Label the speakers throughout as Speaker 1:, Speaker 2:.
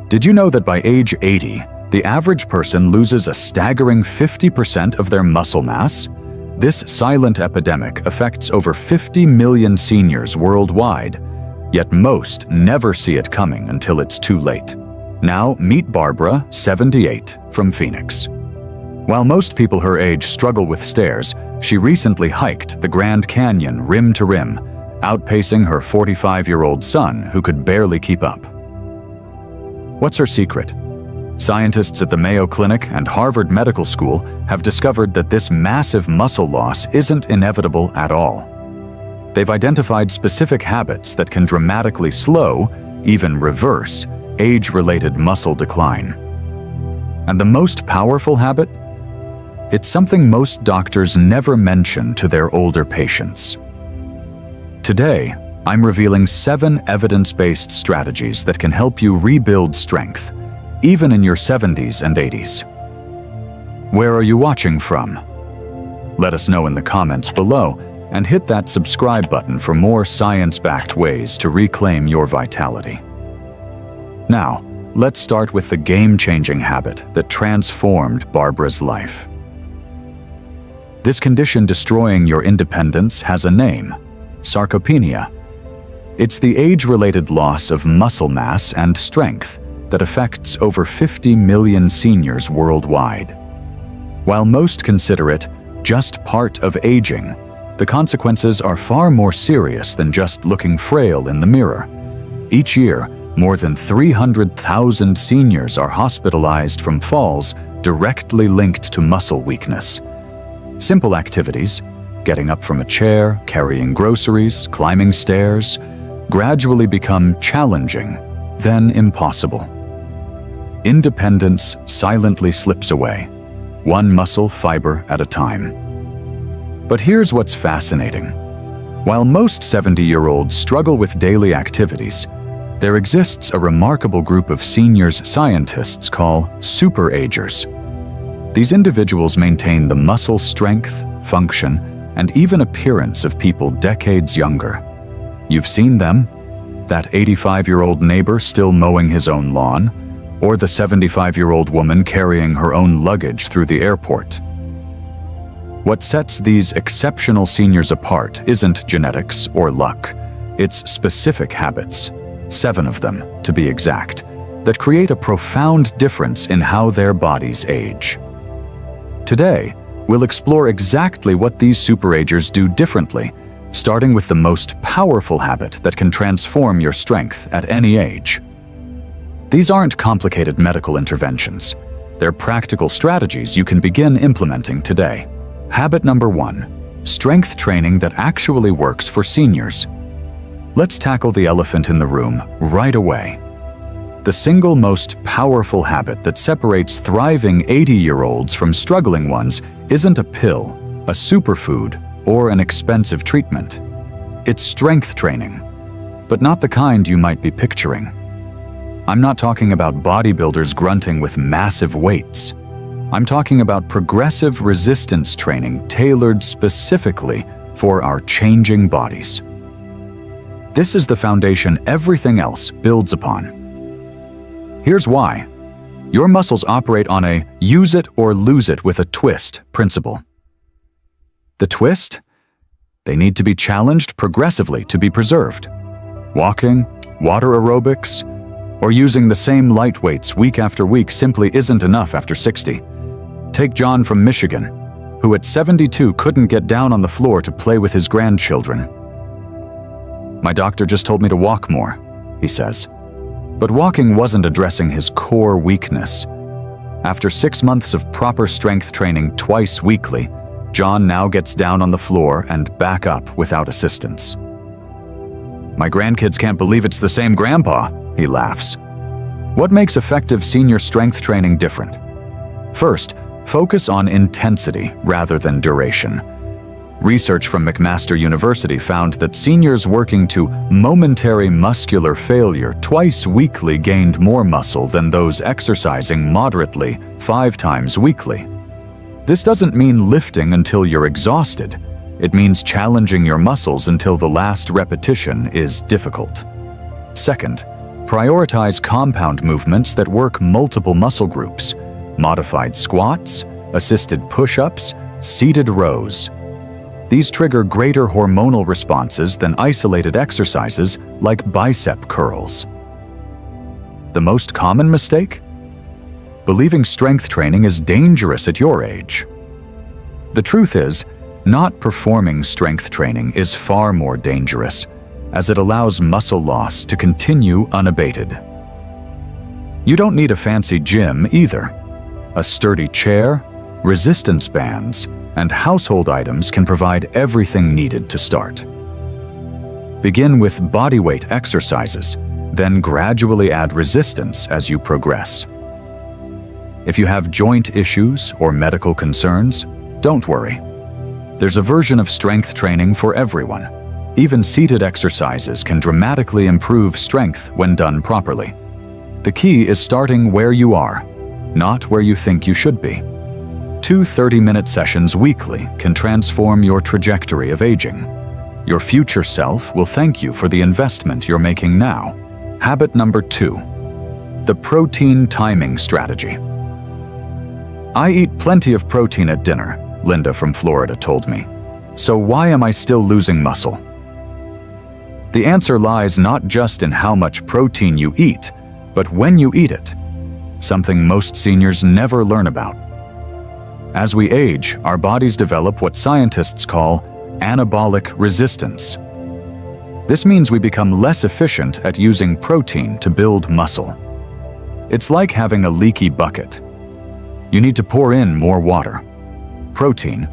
Speaker 1: Did you know that by age 80, the average person loses a staggering 50% of their muscle mass? This silent epidemic affects over 50 million seniors worldwide, yet most never see it coming until it's too late. Now, meet Barbara, 78, from Phoenix. While most people her age struggle with stairs, she recently hiked the Grand Canyon rim to rim, outpacing her 45-year-old son who could barely keep up. What's her secret? Scientists at the Mayo Clinic and Harvard Medical School have discovered that this massive muscle loss isn't inevitable at all. They've identified specific habits that can dramatically slow, even reverse, age-related muscle decline. And the most powerful habit? It's something most doctors never mention to their older patients. Today, I'm revealing 7 evidence-based strategies that can help you rebuild strength, even in your 70s and 80s. Where are you watching from? Let us know in the comments below and hit that subscribe button for more science-backed ways to reclaim your vitality. Now, let's start with the game-changing habit that transformed Barbara's life. This condition destroying your independence has a name: sarcopenia. It's the age-related loss of muscle mass and strength that affects over 50 million seniors worldwide. While most consider it just part of aging, the consequences are far more serious than just looking frail in the mirror. Each year, more than 300,000 seniors are hospitalized from falls directly linked to muscle weakness. Simple activities, getting up from a chair, carrying groceries, climbing stairs, gradually become challenging, then impossible. Independence silently slips away, one muscle fiber at a time. But here's what's fascinating. While most 70-year-olds struggle with daily activities, there exists a remarkable group of seniors scientists call superagers. These individuals maintain the muscle strength, function, and even appearance of people decades younger. You've seen them, that 85-year-old neighbor still mowing his own lawn, or the 75-year-old woman carrying her own luggage through the airport. What sets these exceptional seniors apart isn't genetics or luck, it's specific habits, 7 of them to be exact, that create a profound difference in how their bodies age. Today, we'll explore exactly what these superagers do differently, starting with the most powerful habit that can transform your strength at any age. These aren't complicated medical interventions. They're practical strategies you can begin implementing today. Habit number 1, strength training that actually works for seniors. Let's tackle the elephant in the room right away. The single most powerful habit that separates thriving 80-year-olds from struggling ones isn't a pill, a superfood, or an expensive treatment. It's strength training, but not the kind you might be picturing. I'm not talking about bodybuilders grunting with massive weights. I'm talking about progressive resistance training tailored specifically for our changing bodies. This is the foundation everything else builds upon. Here's why. Your muscles operate on a use it or lose it with a twist principle. The twist? They need to be challenged progressively to be preserved. Walking, water aerobics, or using the same light weights week after week simply isn't enough after 60. Take John from Michigan, who at 72 couldn't get down on the floor to play with his grandchildren. "My doctor just told me to walk more," he says. But walking wasn't addressing his core weakness. After 6 months of proper strength training twice weekly, John now gets down on the floor and back up without assistance. "My grandkids can't believe it's the same grandpa," he laughs. What makes effective senior strength training different? First, focus on intensity rather than duration. Research from McMaster University found that seniors working to momentary muscular failure twice weekly gained more muscle than those exercising moderately 5 times weekly. This doesn't mean lifting until you're exhausted. It means challenging your muscles until the last repetition is difficult. Second, Prioritize compound movements that work multiple muscle groups: modified squats, assisted push-ups, seated rows. These trigger greater hormonal responses than isolated exercises like bicep curls. The most common mistake? Believing strength training is dangerous at your age. The truth is, not performing strength training is far more dangerous, as it allows muscle loss to continue unabated. You don't need a fancy gym either. A sturdy chair, resistance bands, and household items can provide everything needed to start. Begin with bodyweight exercises, then gradually add resistance as you progress. If you have joint issues or medical concerns, don't worry. There's a version of strength training for everyone. Even seated exercises can dramatically improve strength when done properly. The key is starting where you are, not where you think you should be. 2 30-minute sessions weekly can transform your trajectory of aging. Your future self will thank you for the investment you're making now. Habit number 2. The protein timing strategy. I eat plenty of protein at dinner, Linda from Florida told me. So why am I still losing muscle? The answer lies not just in how much protein you eat, but when you eat it, something most seniors never learn about. As we age, our bodies develop what scientists call anabolic resistance. This means we become less efficient at using protein to build muscle. It's like having a leaky bucket. You need to pour in more water, protein,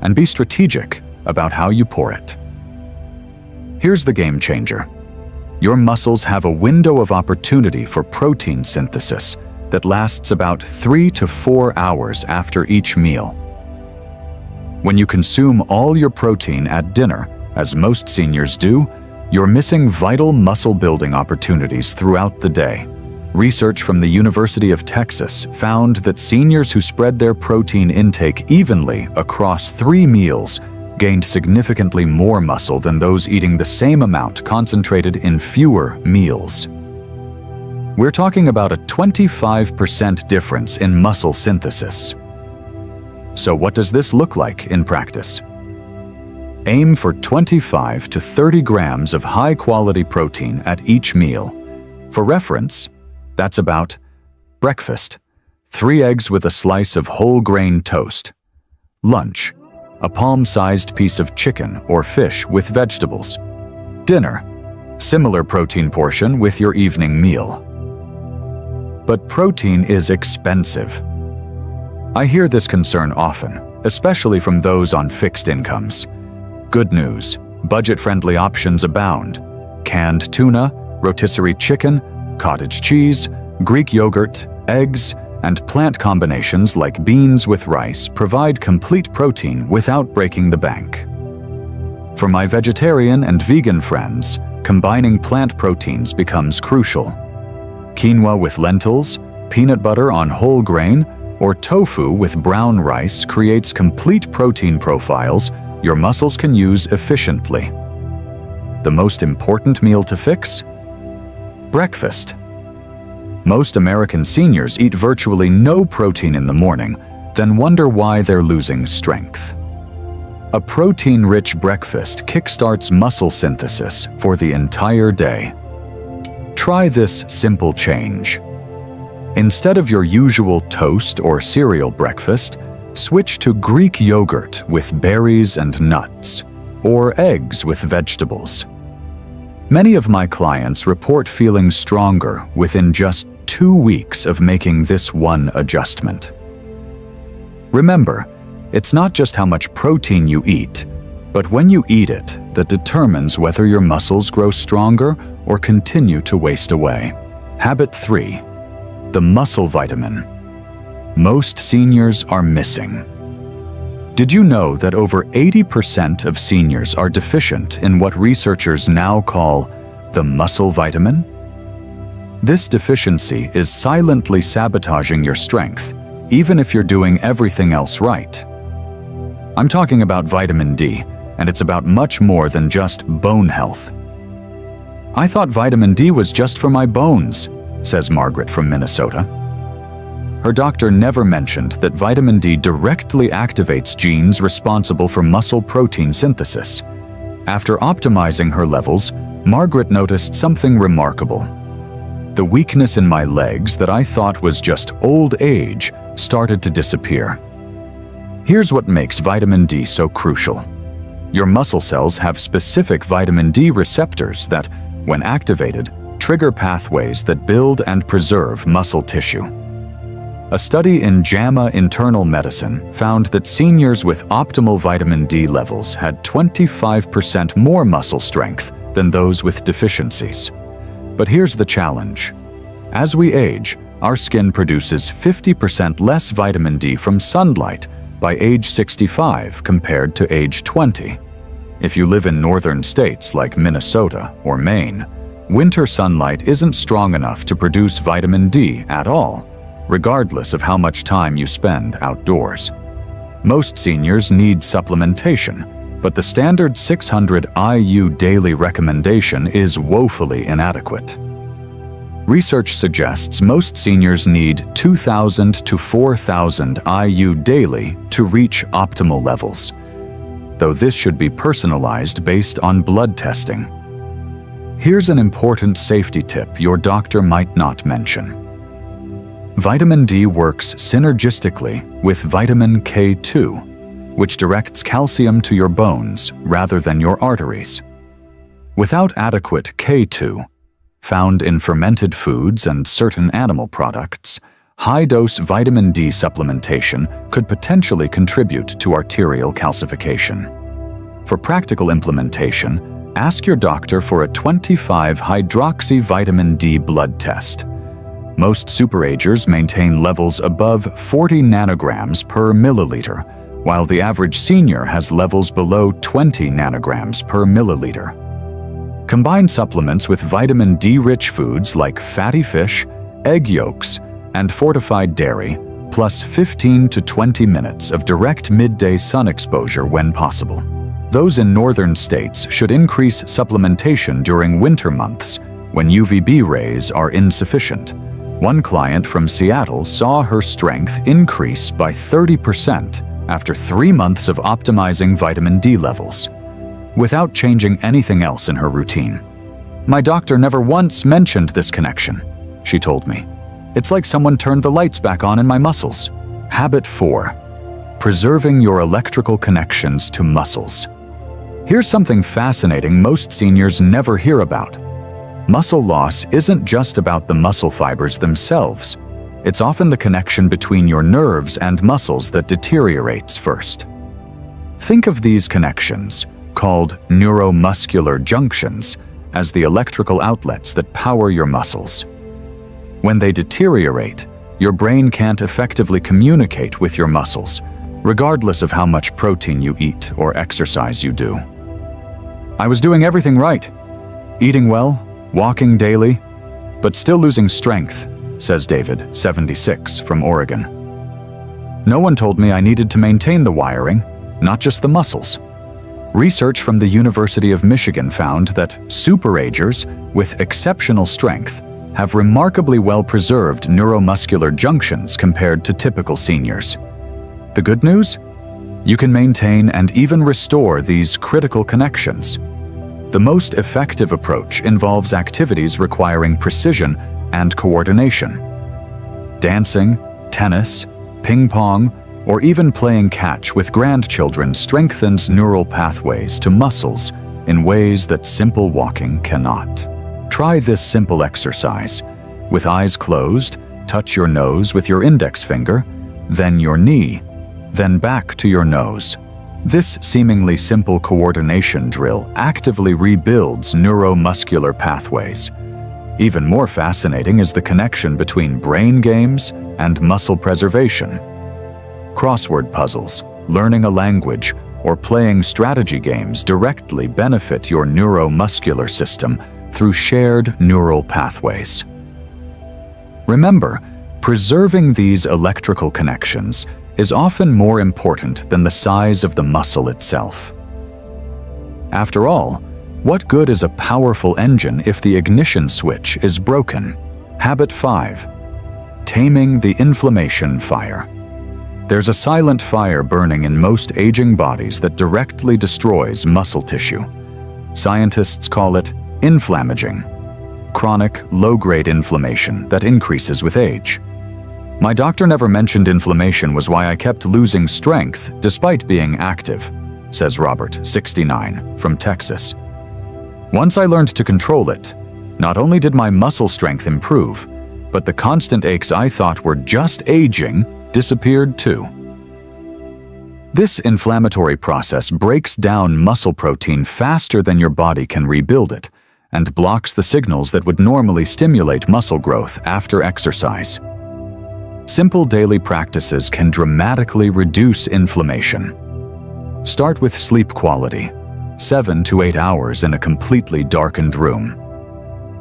Speaker 1: and be strategic about how you pour it. Here's the game changer. Your muscles have a window of opportunity for protein synthesis that lasts about 3 to 4 hours after each meal. When you consume all your protein at dinner, as most seniors do, you're missing vital muscle-building opportunities throughout the day. Research from the University of Texas found that seniors who spread their protein intake evenly across 3 meals gained significantly more muscle than those eating the same amount concentrated in fewer meals. We're talking about a 25% difference in muscle synthesis. So what does this look like in practice? Aim for 25 to 30 grams of high-quality protein at each meal. For reference, that's about breakfast, 3 eggs with a slice of whole grain toast. Lunch, a palm-sized piece of chicken or fish with vegetables. Dinner, similar protein portion with your evening meal. But protein is expensive. I hear this concern often, especially from those on fixed incomes. Good news, budget-friendly options abound. Canned tuna, rotisserie chicken, cottage cheese, Greek yogurt, eggs, and plant combinations like beans with rice provide complete protein without breaking the bank. For my vegetarian and vegan friends, combining plant proteins becomes crucial. Quinoa with lentils, peanut butter on whole grain, or tofu with brown rice creates complete protein profiles your muscles can use efficiently. The most important meal to fix? Breakfast. Most American seniors eat virtually no protein in the morning, then wonder why they're losing strength. A protein-rich breakfast kickstarts muscle synthesis for the entire day. Try this simple change. Instead of your usual toast or cereal breakfast, switch to Greek yogurt with berries and nuts, or eggs with vegetables. Many of my clients report feeling stronger within just 2 weeks of making this one adjustment. Remember, it's not just how much protein you eat, but when you eat it that determines whether your muscles grow stronger or continue to waste away. Habit 3. The muscle vitamin. Most seniors are missing. Did you know that over 80% of seniors are deficient in what researchers now call the muscle vitamin? This deficiency is silently sabotaging your strength, even if you're doing everything else right. I'm talking about vitamin D, and it's about much more than just bone health. "I thought vitamin D was just for my bones," says Margaret from Minnesota. Her doctor never mentioned that vitamin D directly activates genes responsible for muscle protein synthesis. After optimizing her levels, Margaret noticed something remarkable. The weakness in my legs that I thought was just old age started to disappear. Here's what makes vitamin D so crucial. Your muscle cells have specific vitamin D receptors that, when activated, trigger pathways that build and preserve muscle tissue. A study in JAMA Internal Medicine found that seniors with optimal vitamin D levels had 25% more muscle strength than those with deficiencies. But here's the challenge. As we age, our skin produces 50% less vitamin D from sunlight by age 65 compared to age 20. If you live in northern states like Minnesota or Maine, winter sunlight isn't strong enough to produce vitamin D at all, regardless of how much time you spend outdoors. Most seniors need supplementation, but the standard 600 IU daily recommendation is woefully inadequate. Research suggests most seniors need 2,000 to 4,000 IU daily to reach optimal levels, though this should be personalized based on blood testing. Here's an important safety tip your doctor might not mention. Vitamin D works synergistically with vitamin K2, which directs calcium to your bones rather than your arteries. Without adequate K2, found in fermented foods and certain animal products, high-dose vitamin D supplementation could potentially contribute to arterial calcification. For practical implementation, ask your doctor for a 25-hydroxy vitamin D blood test. Most superagers maintain levels above 40 nanograms per milliliter, while the average senior has levels below 20 nanograms per milliliter. Combine supplements with vitamin D-rich foods like fatty fish, egg yolks, and fortified dairy, plus 15 to 20 minutes of direct midday sun exposure when possible. Those in northern states should increase supplementation during winter months when UVB rays are insufficient. One client from Seattle saw her strength increase by 30% after 3 months of optimizing vitamin D levels, without changing anything else in her routine. "My doctor never once mentioned this connection," she told me. "It's like someone turned the lights back on in my muscles." Habit 4. Preserving your electrical connections to muscles. Here's something fascinating most seniors never hear about. Muscle loss isn't just about the muscle fibers themselves. It's often the connection between your nerves and muscles that deteriorates first. Think of these connections, called neuromuscular junctions, as the electrical outlets that power your muscles. When they deteriorate, your brain can't effectively communicate with your muscles, regardless of how much protein you eat or exercise you do. "I was doing everything right, eating well, walking daily, but still losing strength," says David, 76, from Oregon. "No one told me I needed to maintain the wiring, not just the muscles." Research from the University of Michigan found that superagers with exceptional strength have remarkably well-preserved neuromuscular junctions compared to typical seniors. The good news? You can maintain and even restore these critical connections. The most effective approach involves activities requiring precision and coordination. Dancing, tennis, ping pong, or even playing catch with grandchildren strengthens neural pathways to muscles in ways that simple walking cannot. Try this simple exercise. With eyes closed, touch your nose with your index finger, then your knee, then back to your nose. This seemingly simple coordination drill actively rebuilds neuromuscular pathways. Even more fascinating is the connection between brain games and muscle preservation. Crossword puzzles, learning a language, or playing strategy games directly benefit your neuromuscular system through shared neural pathways. Remember, preserving these electrical connections is often more important than the size of the muscle itself. After all, What good is a powerful engine if the ignition switch is broken? Habit 5. Taming the inflammation fire. There's a silent fire burning in most aging bodies that directly destroys muscle tissue. Scientists call it inflammaging, chronic, low-grade inflammation that increases with age. My doctor never mentioned inflammation was why I kept losing strength despite being active, says Robert, 69, from Texas. Once I learned to control it, not only did my muscle strength improve, but the constant aches I thought were just aging disappeared too. This inflammatory process breaks down muscle protein faster than your body can rebuild it and blocks the signals that would normally stimulate muscle growth after exercise. Simple daily practices can dramatically reduce inflammation. Start with sleep quality, 7 to 8 hours in a completely darkened room.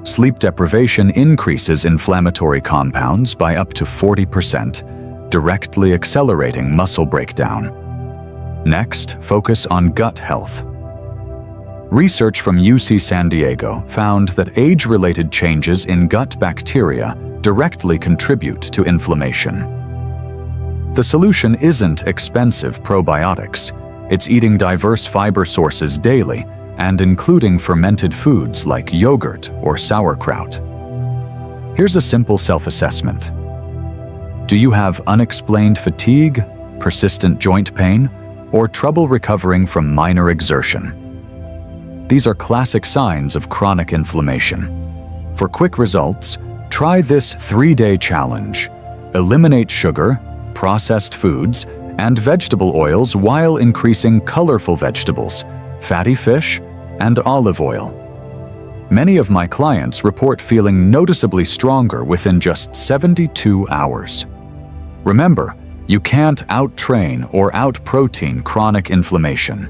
Speaker 1: Sleep deprivation increases inflammatory compounds by up to 40%, directly accelerating muscle breakdown. Next, focus on gut health. Research from UC San Diego found that age-related changes in gut bacteria directly contribute to inflammation. The solution isn't expensive probiotics. It's eating diverse fiber sources daily and including fermented foods like yogurt or sauerkraut. Here's a simple self-assessment. Do you have unexplained fatigue, persistent joint pain, or trouble recovering from minor exertion? These are classic signs of chronic inflammation. For quick results, try this 3-day challenge. Eliminate sugar, processed foods, and vegetable oils while increasing colorful vegetables, fatty fish, and olive oil. Many of my clients report feeling noticeably stronger within just 72 hours. Remember, you can't out-train or out-protein chronic inflammation.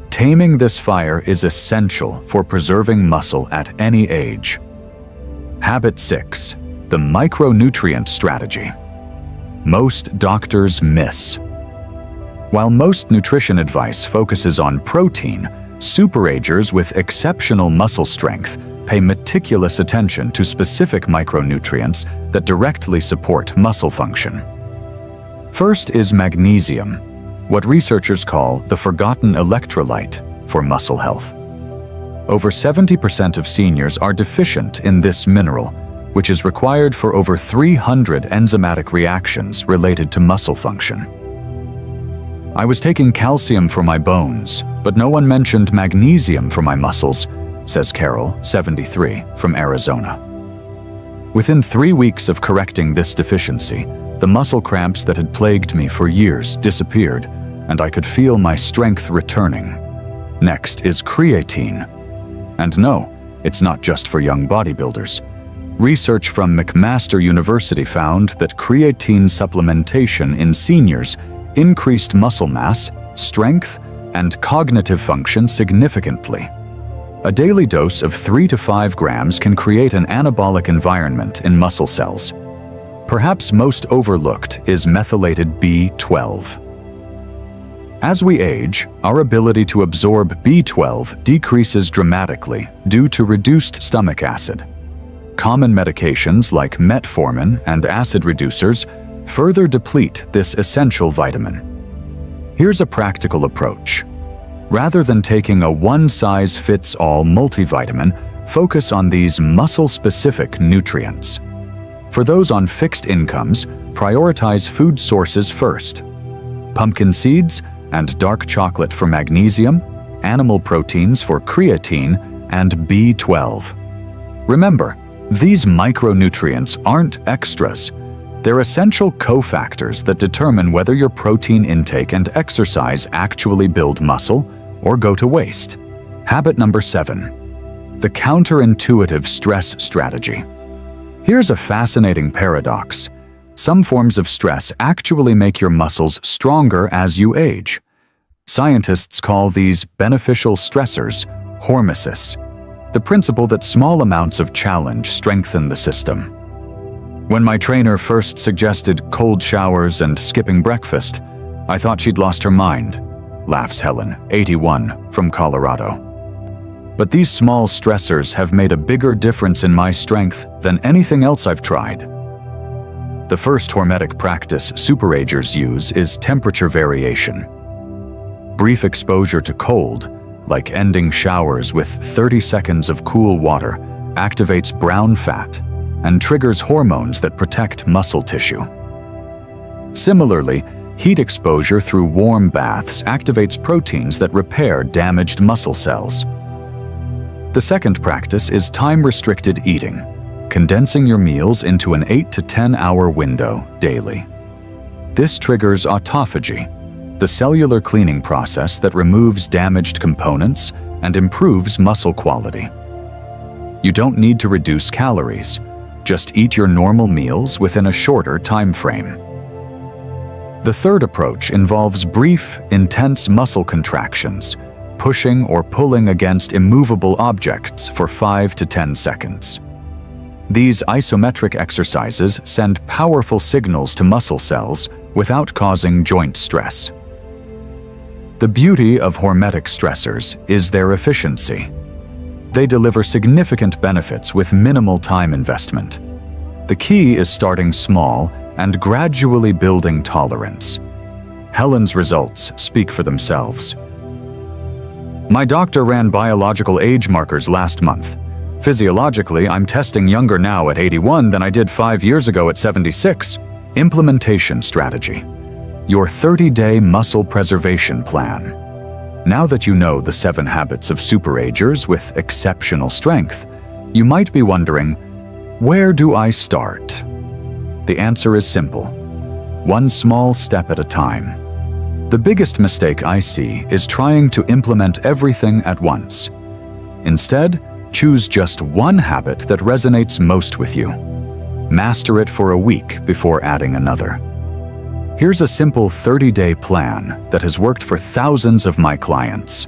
Speaker 1: Taming this fire is essential for preserving muscle at any age. Habit 6. The micronutrient strategy. Most doctors miss. While most nutrition advice focuses on protein, superagers with exceptional muscle strength pay meticulous attention to specific micronutrients that directly support muscle function. First is magnesium, what researchers call the forgotten electrolyte for muscle health. Over 70% of seniors are deficient in this mineral, which is required for over 300 enzymatic reactions related to muscle function. I was taking calcium for my bones, but no one mentioned magnesium for my muscles, says Carol, 73, from Arizona. Within 3 weeks of correcting this deficiency, the muscle cramps that had plagued me for years disappeared, and I could feel my strength returning. Next is creatine. And no, it's not just for young bodybuilders. Research from McMaster University found that creatine supplementation in seniors increased muscle mass, strength, and cognitive function significantly. A daily dose of 3 to 5 grams can create an anabolic environment in muscle cells. Perhaps most overlooked is methylated B12. As we age, our ability to absorb B12 decreases dramatically due to reduced stomach acid. Common medications like metformin and acid reducers further deplete this essential vitamin. Here's a practical approach. Rather than taking a one-size-fits-all multivitamin, focus on these muscle-specific nutrients. For those on fixed incomes, prioritize food sources first. Pumpkin seeds and dark chocolate for magnesium, animal proteins for creatine, and B12. Remember, these micronutrients aren't extras. They're essential cofactors that determine whether your protein intake and exercise actually build muscle or go to waste. Habit number 7. The counterintuitive stress strategy. Here's a fascinating paradox. Some forms of stress actually make your muscles stronger as you age. Scientists call these beneficial stressors hormesis, the principle that small amounts of challenge strengthen the system. When my trainer first suggested cold showers and skipping breakfast, I thought she'd lost her mind, laughs Helen, 81, from Colorado. But these small stressors have made a bigger difference in my strength than anything else I've tried. The first hormetic practice superagers use is temperature variation. Brief exposure to cold, like ending showers with 30 seconds of cool water, activates brown fat and triggers hormones that protect muscle tissue. Similarly, heat exposure through warm baths activates proteins that repair damaged muscle cells. The second practice is time-restricted eating, condensing your meals into an 8 to 10 hour window daily. This triggers autophagy, the cellular cleaning process that removes damaged components and improves muscle quality. You don't need to reduce calories, just eat your normal meals within a shorter time frame. The third approach involves brief, intense muscle contractions, pushing or pulling against immovable objects for 5 to 10 seconds. These isometric exercises send powerful signals to muscle cells without causing joint stress. The beauty of hormetic stressors is their efficiency. They deliver significant benefits with minimal time investment. The key is starting small and gradually building tolerance. Helen's results speak for themselves. My doctor ran biological age markers last month. Physiologically, I'm testing younger now at 81 than I did 5 years ago at 76. Implementation strategy. Your 30-day muscle preservation plan. Now that you know the 7 habits of superagers with exceptional strength, you might be wondering, where do I start? The answer is simple. One small step at a time. The biggest mistake I see is trying to implement everything at once. Instead, choose just one habit that resonates most with you. Master it for a week before adding another. Here's a simple 30-day plan that has worked for thousands of my clients.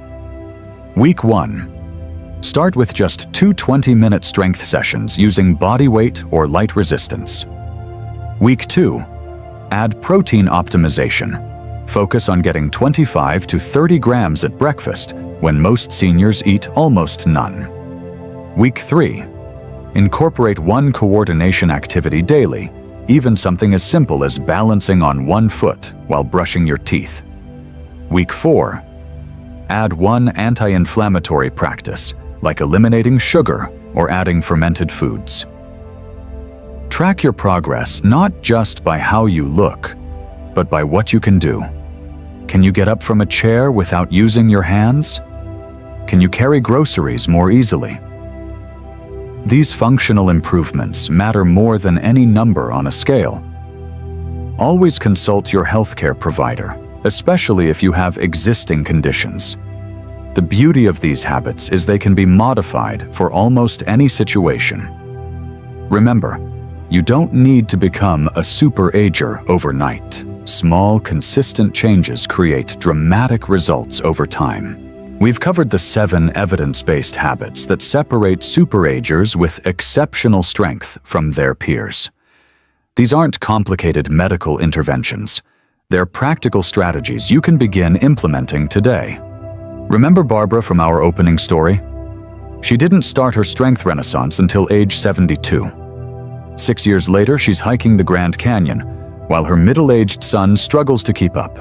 Speaker 1: Week 1. Start with just 2 20-minute strength sessions using body weight or light resistance. Week 2. Add protein optimization. Focus on getting 25 to 30 grams at breakfast when most seniors eat almost none. Week 3. Incorporate one coordination activity daily, even something as simple as balancing on one foot while brushing your teeth. Week 4. Add one anti-inflammatory practice, like eliminating sugar or adding fermented foods. Track your progress not just by how you look, but by what you can do. Can you get up from a chair without using your hands? Can you carry groceries more easily? These functional improvements matter more than any number on a scale. Always consult your healthcare provider, especially if you have existing conditions. The beauty of these habits is they can be modified for almost any situation. Remember, you don't need to become a super-ager overnight. Small, consistent changes create dramatic results over time. We've covered the 7 evidence-based habits that separate superagers with exceptional strength from their peers. These aren't complicated medical interventions. They're practical strategies you can begin implementing today. Remember Barbara from our opening story? She didn't start her strength renaissance until age 72. 6 years later, she's hiking the Grand Canyon, while her middle-aged son struggles to keep up.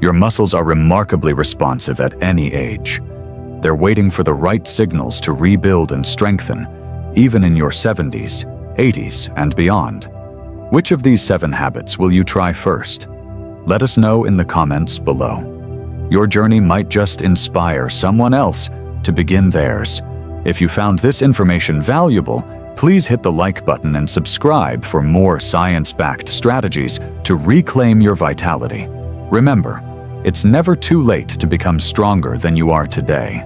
Speaker 1: Your muscles are remarkably responsive at any age. They're waiting for the right signals to rebuild and strengthen, even in your 70s, 80s, and beyond. Which of these 7 habits will you try first? Let us know in the comments below. Your journey might just inspire someone else to begin theirs. If you found this information valuable, please hit the like button and subscribe for more science-backed strategies to reclaim your vitality. Remember, it's never too late to become stronger than you are today.